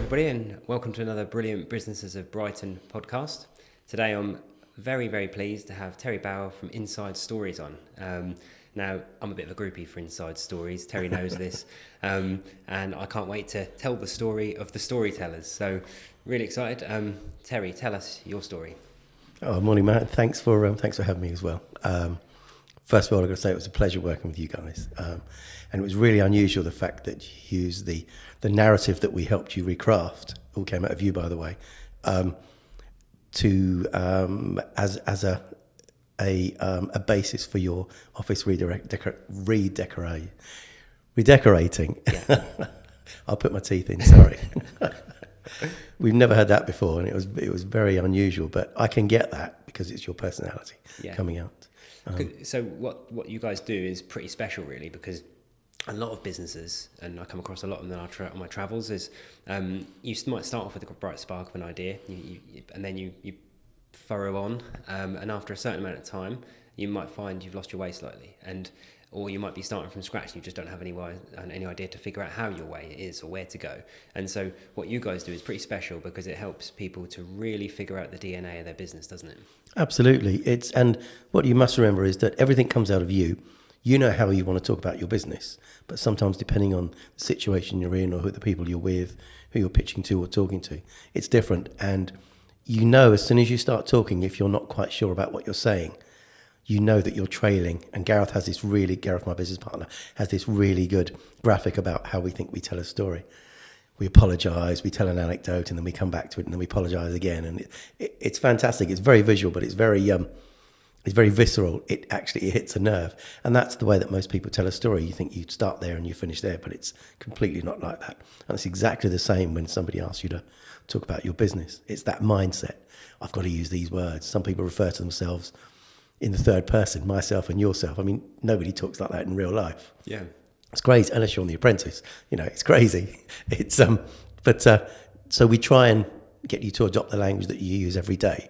everybody, and welcome to another Brilliant Businesses of Brighton podcast. Today I'm very, very pleased to have Terry Bauer from Inside Stories on. Now, I'm a bit of a groupie for Inside Stories. Terry knows this, and I can't wait to tell the story of the storytellers. So, really excited. Terry, tell us your story. Oh, morning, Matt. Thanks for having me as well. First of all, I've got to say it was a pleasure working with you guys, and it was really unusual the fact that you used the narrative that we helped you recraft, all came out of you, by the way, as a basis for your office redecorating. Yeah. I'll put my teeth in. Sorry. We've never had that before, and it was very unusual. But I can get that because it's your personality coming out. So what you guys do is pretty special, really, because a lot of businesses, and I come across a lot of them on my travels, is you might start off with a bright spark of an idea, and then you furrow on, and after a certain amount of time, you might find you've lost your way slightly, or you might be starting from scratch and you just don't have any idea to figure out how your way is or where to go. And so what you guys do is pretty special because it helps people to really figure out the DNA of their business, doesn't it? Absolutely. And what you must remember is that everything comes out of you. You know how you want to talk about your business, but sometimes depending on the situation you're in or who the people you're with, who you're pitching to or talking to, it's different. And you know as soon as you start talking, if you're not quite sure about what you're saying, you know that you're trailing. And Gareth, my business partner, has this really good graphic about how we think we tell a story. We apologise, we tell an anecdote, and then we come back to it, and then we apologise again. And it's fantastic. It's very visual, but it's very visceral. It hits a nerve. And that's the way that most people tell a story. You think you start there and you finish there, but it's completely not like that. And it's exactly the same when somebody asks you to talk about your business. It's that mindset. I've got to use these words. Some people refer to themselves in the third person, myself and yourself. I mean, nobody talks like that in real life. Yeah. It's great, unless you're on The Apprentice. You know, it's crazy. So we try and get you to adopt the language that you use every day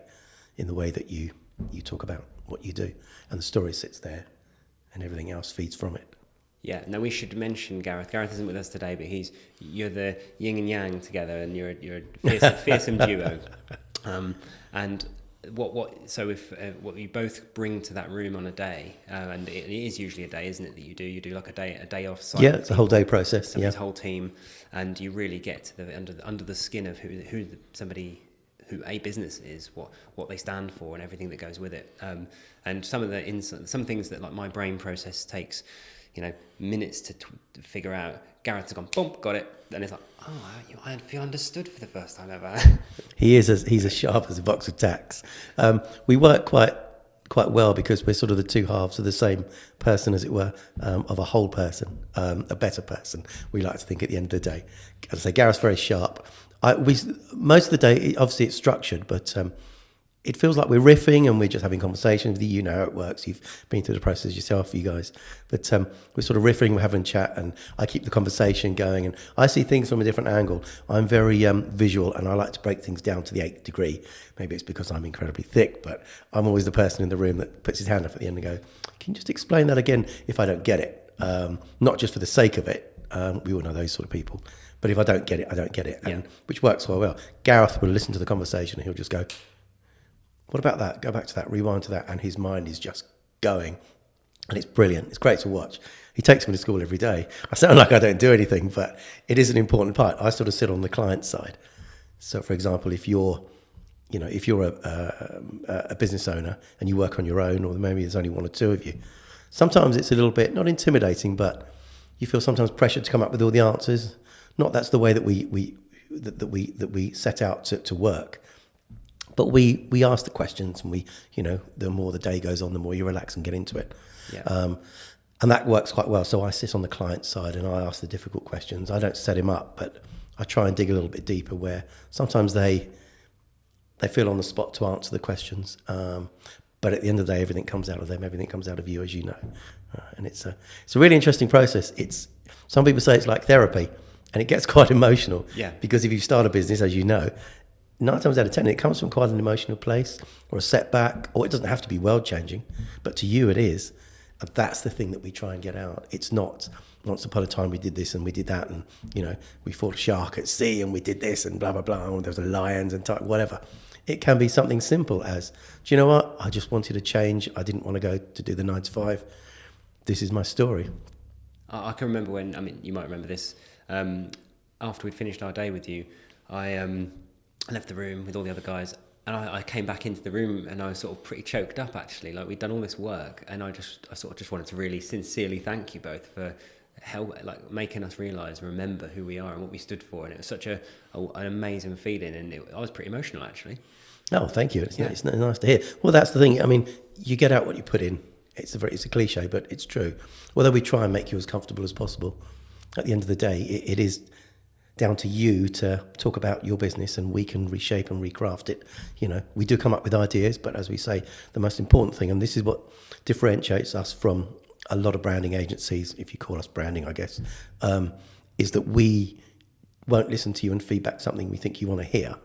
in the way that you talk about what you do. And the story sits there and everything else feeds from it. Yeah. Now we should mention Gareth. Gareth isn't with us today, but you're the yin and yang together, and you're a fearsome duo. So if what you both bring to that room on a day, and it is usually a day, isn't it, that you do like a day off site? Yeah, it's a whole day process. Somebody's whole team, and you really get to the under the skin of who a business is, what they stand for, and everything that goes with it. And some things that like my brain process takes, minutes to figure out. Gareth's gone, boom, got it. And it's like, I feel understood for the first time ever. He's as sharp as a box of tacks. We work quite well because we're sort of the two halves of the same person, as it were, of a whole person, a better person. We like to think at the end of the day. As I say, Gareth's very sharp. Most of the day, obviously, it's structured, but it feels like we're riffing and we're just having conversations. You know how it works. You've been through the process yourself, you guys. But we're sort of riffing, we're having a chat, and I keep the conversation going. And I see things from a different angle. I'm very visual, and I like to break things down to the 8th degree. Maybe it's because I'm incredibly thick, but I'm always the person in the room that puts his hand up at the end and go, can you just explain that again if I don't get it? Not just for the sake of it. We all know those sort of people. But if I don't get it, I don't get it. And which works quite well. Gareth will listen to the conversation and he'll just go, what about that? Go back to that, rewind to that. And his mind is just going. And it's brilliant. It's great to watch. He takes me to school every day. I sound like I don't do anything, but it is an important part. I sort of sit on the client side. So, for example, if you're a business owner and you work on your own, or maybe there's only one or two of you, sometimes it's a little bit, not intimidating, but you feel sometimes pressured to come up with all the answers. Not that's the way that we set out to work. But we ask the questions, and the more the day goes on, the more you relax and get into it. Yeah. And that works quite well. So I sit on the client side and I ask the difficult questions. I don't set him up, but I try and dig a little bit deeper, where sometimes they feel on the spot to answer the questions. But at the end of the day, everything comes out of them. Everything comes out of you, as you know. And it's a really interesting process. Some people say it's like therapy, and it gets quite emotional. Yeah. Because if you start a business, as you know, 9 times out of 10, it comes from quite an emotional place, or a setback, or it doesn't have to be world changing, but to you it is. And that's the thing that we try and get out. It's not once upon a time we did this and we did that, and we fought a shark at sea and we did this and blah blah blah, and there was lions and whatever. It can be something simple as, do you know what? I just wanted to change. I didn't want to go to do the 9 to 5. This is my story. I can remember when, I mean, you might remember this, after we'd finished our day with you, I left the room with all the other guys, and I came back into the room and I was sort of pretty choked up, actually. Like, we'd done all this work, and I sort of just wanted to really sincerely thank you both for making us realise and remember who we are and what we stood for. And it was such an amazing feeling, and I was pretty emotional, actually. Oh, thank you. It's nice to hear. Well, that's the thing. I mean, you get out what you put in. It's a cliche, but it's true. Although we try and make you as comfortable as possible, at the end of the day, it is down to you to talk about your business, and we can reshape and recraft it. We do come up with ideas, but as we say, the most important thing, and this is what differentiates us from a lot of branding agencies, if you call us branding, I guess, is that we won't listen to you and feedback something we think you want to hear.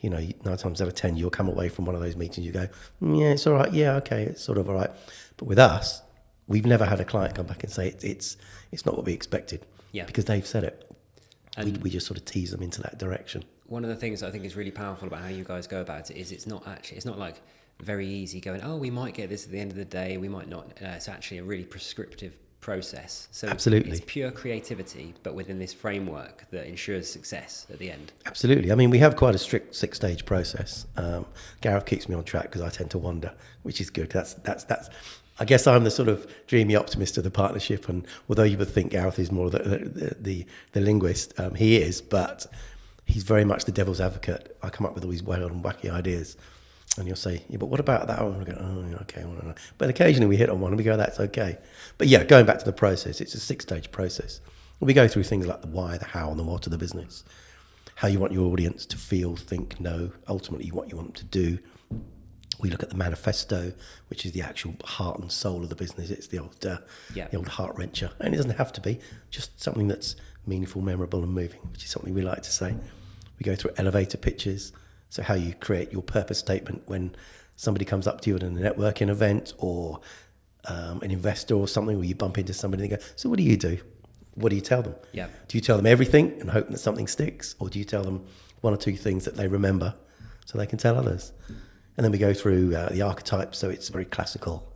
9 times out of 10, you'll come away from one of those meetings, you go, yeah, it's all right. Yeah, okay, it's sort of all right. But with us, we've never had a client come back and say it's not what we expected. Yeah. Because they've said it. And we just sort of tease them into that direction. One of the things I think is really powerful about how you guys go about it is it's not like very easy going, oh, we might get this at the end of the day, we might not. It's actually a really prescriptive process. So absolutely, it's pure creativity, but within this framework that ensures success at the end. Absolutely. I mean, we have quite a strict 6-stage process. Gareth keeps me on track because I tend to wander, which is good. That's. I guess I'm the sort of dreamy optimist of the partnership, and although you would think Gareth is more the linguist, he is, but he's very much the devil's advocate. I come up with all these wild and wacky ideas, and you'll say, yeah, but what about that one? I go, oh, yeah, okay. Well, but occasionally we hit on one and we go, that's okay. But yeah, going back to the process, it's a 6-stage process. We go through things like the why, the how, and the what of the business, how you want your audience to feel, think, know, ultimately what you want them to do. We look at the manifesto, which is the actual heart and soul of the business. It's the old heart wrencher. And it doesn't have to be, just something that's meaningful, memorable, and moving, which is something we like to say. We go through elevator pitches, so how you create your purpose statement when somebody comes up to you at a networking event or an investor or something, where you bump into somebody and they go, so what do you do? What do you tell them? Yeah. Do you tell them everything and hope that something sticks? Or do you tell them 1 or 2 things that they remember so they can tell others? And then we go through the archetypes, so it's very classical.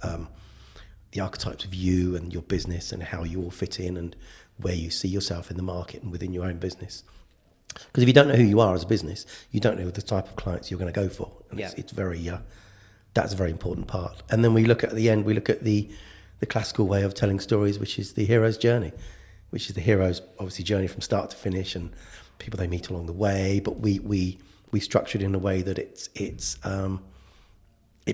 The archetypes of you and your business and how you all fit in and where you see yourself in the market and within your own business. Because if you don't know who you are as a business, you don't know the type of clients you're going to go for. And it's very, that's a very important part. And then we look at the end, we look at the classical way of telling stories, which is the hero's journey, which is the hero's obviously journey from start to finish and people they meet along the way. But we structure it in a way that it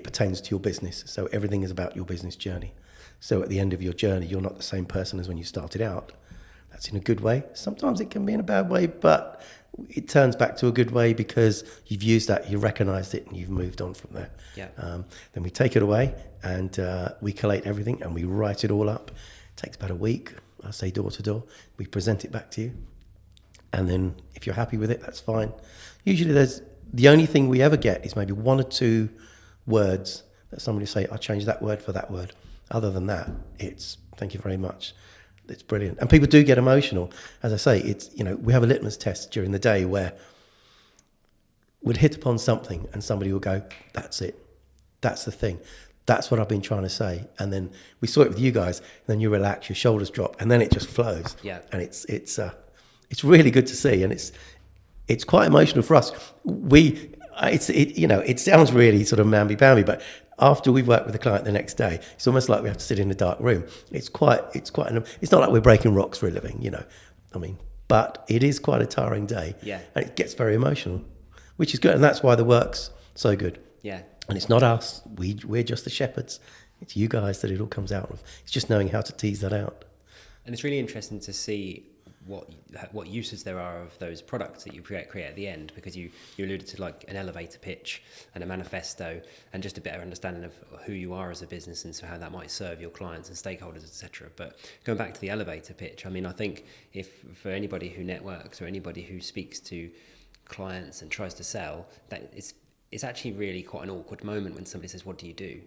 pertains to your business. So everything is about your business journey. So at the end of your journey, you're not the same person as when you started out. That's in a good way. Sometimes it can be in a bad way, but it turns back to a good way because you've used that, you recognised it, and you've moved on from there. Yeah. Then we take it away and we collate everything and we write it all up. It takes about a week, I say door to door. We present it back to you. And then if you're happy with it, that's fine. Usually the only thing we ever get is maybe 1 or 2 words that somebody say, I changed that word for that word. Other than that, it's thank you very much. It's brilliant. And people do get emotional. As I say, it's, we have a litmus test during the day where we'd hit upon something and somebody will go, that's it. That's the thing. That's what I've been trying to say. And then we saw it with you guys, and then you relax, your shoulders drop, and then it just flows. Yeah. And it's really good to see, and it's quite emotional for us. It sounds really sort of mamby-pamby, but after we've worked with the client the next day, it's almost like we have to sit in a dark room. It's not like we're breaking rocks for a living, but it is quite a tiring day. Yeah. And it gets very emotional, which is good. And that's why the work's so good. Yeah. And it's not us. We're just the shepherds. It's you guys that it all comes out of. It's just knowing how to tease that out. And it's really interesting to see what uses there are of those products that you create at the end, because you alluded to like an elevator pitch and a manifesto and just a better understanding of who you are as a business and so how that might serve your clients and stakeholders, etc. But going back to the elevator pitch, I mean, I think if for anybody who networks or anybody who speaks to clients and tries to sell, that it's actually really quite an awkward moment when somebody says, "What do you do?"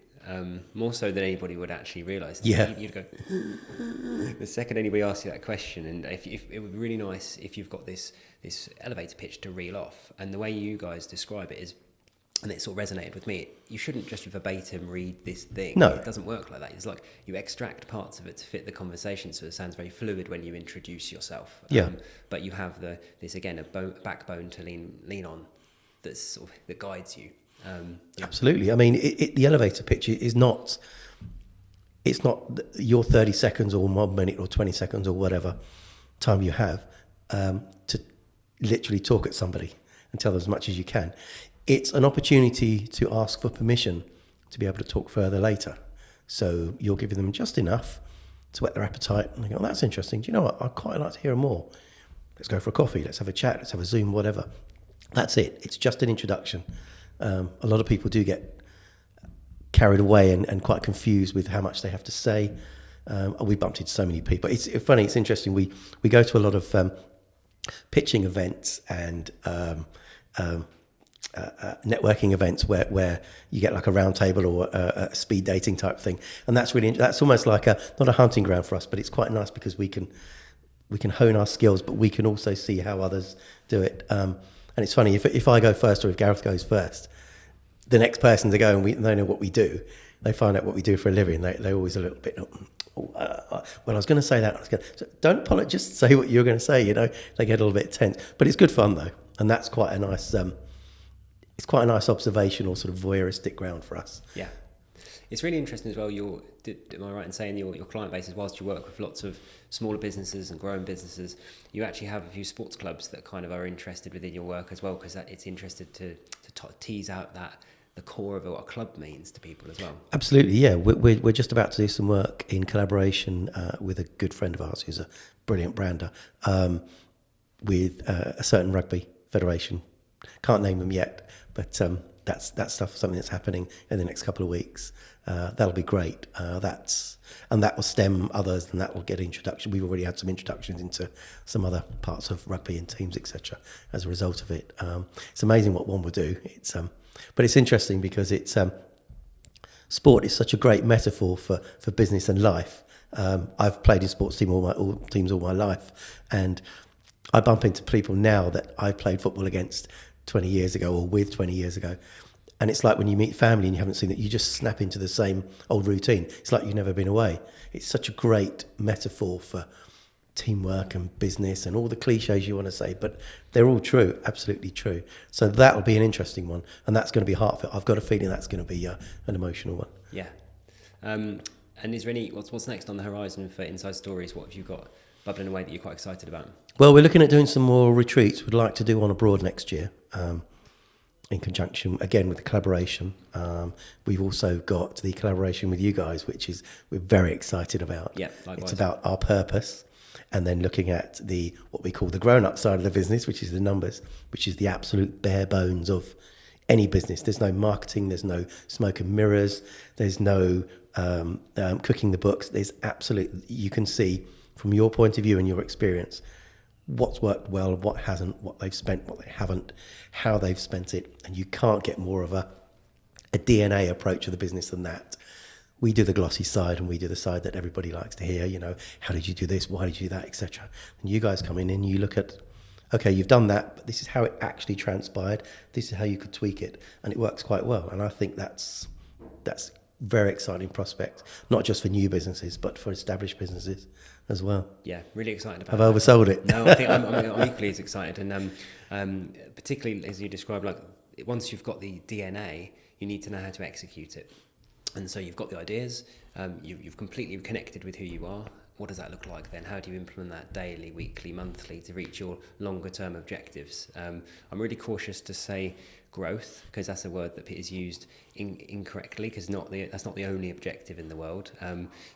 More so than anybody would actually realise. Yeah. You'd go the second anybody asks you that question, and if it would be really nice if you've got this elevator pitch to reel off, and the way you guys describe it is, and it sort of resonated with me. You shouldn't just verbatim read this thing. No. It doesn't work like that. It's like you extract parts of it to fit the conversation, so it sounds very fluid when you introduce yourself. Yeah. But you have this again, a backbone to lean on, that's sort of, that guides you. Absolutely. I mean, the elevator pitch is not. It's not your 30 seconds or 1 minute or 20 seconds or whatever time you have to literally talk at somebody and tell them as much as you can. It's an opportunity to ask for permission to be able to talk further later. So you're giving them just enough to whet their appetite, and they go, "Oh, that's interesting. Do you know what? I'd quite like to hear more. Let's go for a coffee. Let's have a chat. Let's have a Zoom, whatever." That's it. It's just an introduction. A lot of people do get carried away and quite confused with how much they have to say. We bumped into so many people. It's funny. It's interesting. We go to a lot of pitching events and networking events where you get like a round table or a speed dating type thing, and that's almost like not a hunting ground for us, but it's quite nice because we can hone our skills, but we can also see how others do it. And it's funny, if I go first or if Gareth goes first, the next person to go and they know what we do, they find out what we do for a living. They're always a little bit, well, I was going to say that. So don't apologize, just say what you're going to say. They get a little bit tense, but it's good fun though, and that's quite a nice. It's quite a nice observational sort of voyeuristic ground for us. Yeah, it's really interesting as well. Am I right in saying your client base is, whilst you work with lots of smaller businesses and growing businesses, you actually have a few sports clubs that kind of are interested within your work as well, because it's interested to tease out the core of what a club means to people as well. Absolutely, yeah. We're just about to do some work in collaboration with a good friend of ours who's a brilliant brander, with a certain rugby federation. Can't name them yet, but that's something that's happening in the next couple of weeks. That'll be great. That will stem others, and that will get introduction. We've already had some introductions into some other parts of rugby and teams, etc. as a result of it. It's amazing what one will do. But it's interesting because sport is such a great metaphor for business and life. I've played in sports teams all my life, and I bump into people now that I played football against 20 years ago or with 20 years ago. And it's like when you meet family and you haven't seen that, you just snap into the same old routine. It's like you've never been away. It's such a great metaphor for teamwork and business and all the cliches you want to say, but they're all true, absolutely true. So that'll be an interesting one, and that's going to be heartfelt. I've got a feeling that's going to be an emotional one. Yeah. And is there what's next on the horizon for Inside Stories? What have you got bubbling away that you're quite excited about? Well, we're looking at doing some more retreats. We'd like to do one abroad next year, in conjunction, again, with the collaboration. We've also got the collaboration with you guys, which we're very excited about. Yeah, likewise. It's about our purpose, and then looking at what we call the grown-up side of the business, which is the numbers, which is the absolute bare bones of any business. There's no marketing, there's no smoke and mirrors, there's no cooking the books. There's you can see from your point of view and your experience what's worked well, what hasn't, what they've spent, what they haven't, how they've spent it. And you can't get more of a DNA approach of the business than that. We do the glossy side, and we do the side that everybody likes to hear, how did you do this, why did you do that, etc. And you guys come in and you look at, okay, you've done that, but this is how it actually transpired, this is how you could tweak it, and it works quite well. And I think that's very exciting prospect, not just for new businesses, but for established businesses as well. Yeah, really excited about it. I've oversold it. No, I think I'm equally as excited. And particularly as you described, like once you've got the DNA, you need to know how to execute it. And so you've got the ideas, you've completely connected with who you are. What does that look like then? How do you implement that daily, weekly, monthly to reach your longer term objectives? I'm really cautious to say growth, because that's a word that is used incorrectly, because that's not the only objective in the world.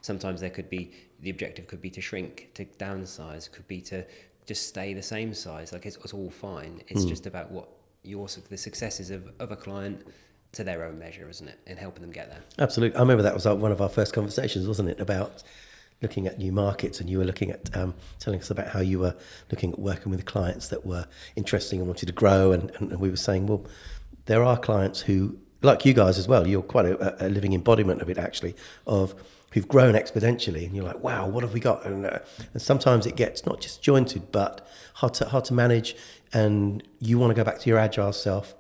Sometimes the objective could be to shrink, to downsize, could be to just stay the same size. Like it's all fine. It's just about what the successes of a client to their own measure, isn't it? And helping them get there. Absolutely. I remember that was one of our first conversations, wasn't it? About looking at new markets, and you were looking at telling us about how you were looking at working with clients that were interesting and wanted to grow, and we were saying, well, there are clients who, like you guys as well, you're quite a living embodiment of it actually, of who've grown exponentially, and you're like, wow, what have we got? And sometimes it gets not just jointed, but hard to manage, and you want to go back to your agile self,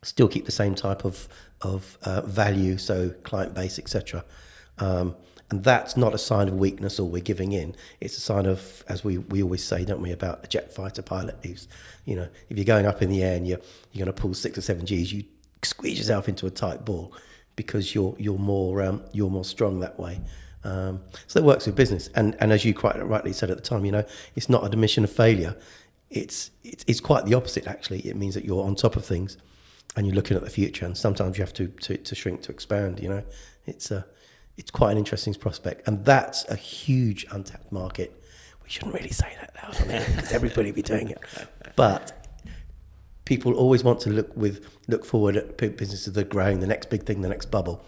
still keep the same type of value, so client base, etc. And that's not a sign of weakness or we're giving in. It's a sign of, as we always say, don't we, about a jet fighter pilot who's, if you're going up in the air and you're going to pull 6 or 7 Gs, you squeeze yourself into a tight ball because you're more strong that way. So that works with business. And as you quite rightly said at the time, it's not an admission of failure. It's quite the opposite, actually. It means that you're on top of things and you're looking at the future. And sometimes you have to shrink to expand. It's quite an interesting prospect, and that's a huge untapped market. We shouldn't really say that loud on there because everybody will be doing it. But people always want to look forward at businesses that are growing, the next big thing, the next bubble.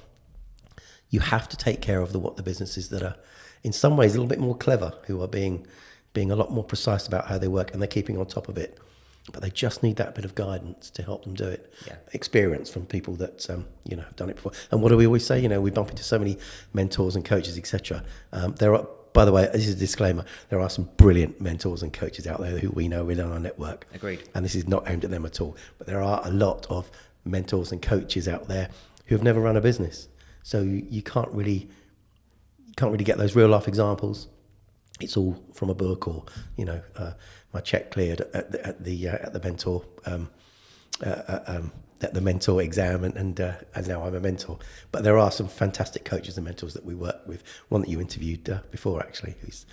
You have to take care of the businesses that are, in some ways, a little bit more clever, who are being a lot more precise about how they work, and they're keeping on top of it. But they just need that bit of guidance to help them do it. Yeah. Experience from people that have done it before. And what do we always say? We bump into so many mentors and coaches, etc. There are, by the way, this is a disclaimer, there are some brilliant mentors and coaches out there who we know within our network. Agreed. And this is not aimed at them at all. But there are a lot of mentors and coaches out there who have never run a business. So you can't really get those real life examples. It's all from a book, or my check cleared at the mentor at the mentor exam, and now I'm a mentor. But there are some fantastic coaches and mentors that we work with. One that you interviewed before, actually, who's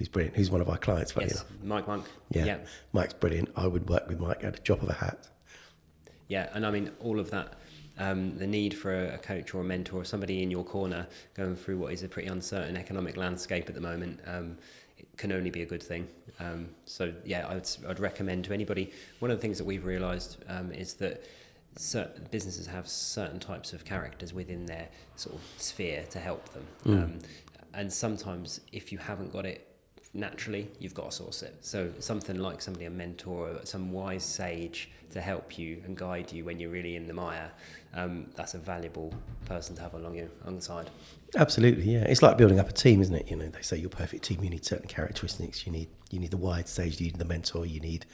brilliant. Who's one of our clients, funny enough. Mike Monk. Yeah, Mike's brilliant. I would work with Mike at a drop of a hat. Yeah, and I mean all of that. The need for a coach or a mentor or somebody in your corner going through what is a pretty uncertain economic landscape at the moment, it can only be a good thing. So yeah, I'd recommend to anybody. One of the things that we've realised is that certain businesses have certain types of characters within their sort of sphere to help them. And sometimes if you haven't got it naturally, you've got to source it. So something like a mentor, or some wise sage to help you and guide you when you're really in the mire, that's a valuable person to have along your side. Absolutely, yeah. It's like building up a team, isn't it? They say your perfect team, you need certain characteristics. You need the wise sage, you need the mentor, you need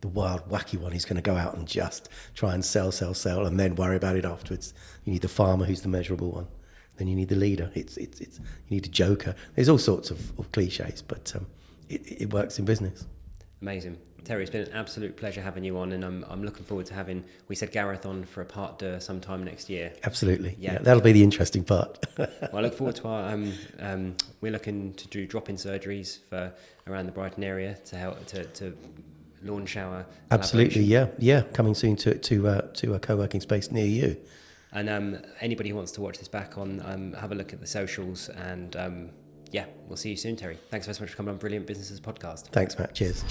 the wild, wacky one who's going to go out and just try and sell, and then worry about it afterwards. You need the farmer who's the measurable one. Then you need the leader. You need a joker. There's all sorts of cliches, but it works in business. Amazing. Terry, it's been an absolute pleasure having you on, and I'm looking forward to having, we said Gareth on for a part 2 sometime next year. Absolutely. Yeah, that'll be the interesting part. Well, I look forward to our, we're looking to do drop-in surgeries for around the Brighton area to help to launch our Absolutely, yeah. Coming soon to a co-working space near you. And anybody who wants to watch this back on, have a look at the socials, and we'll see you soon, Terry. Thanks so much for coming on Brilliant Businesses podcast. Thanks, Matt. Cheers.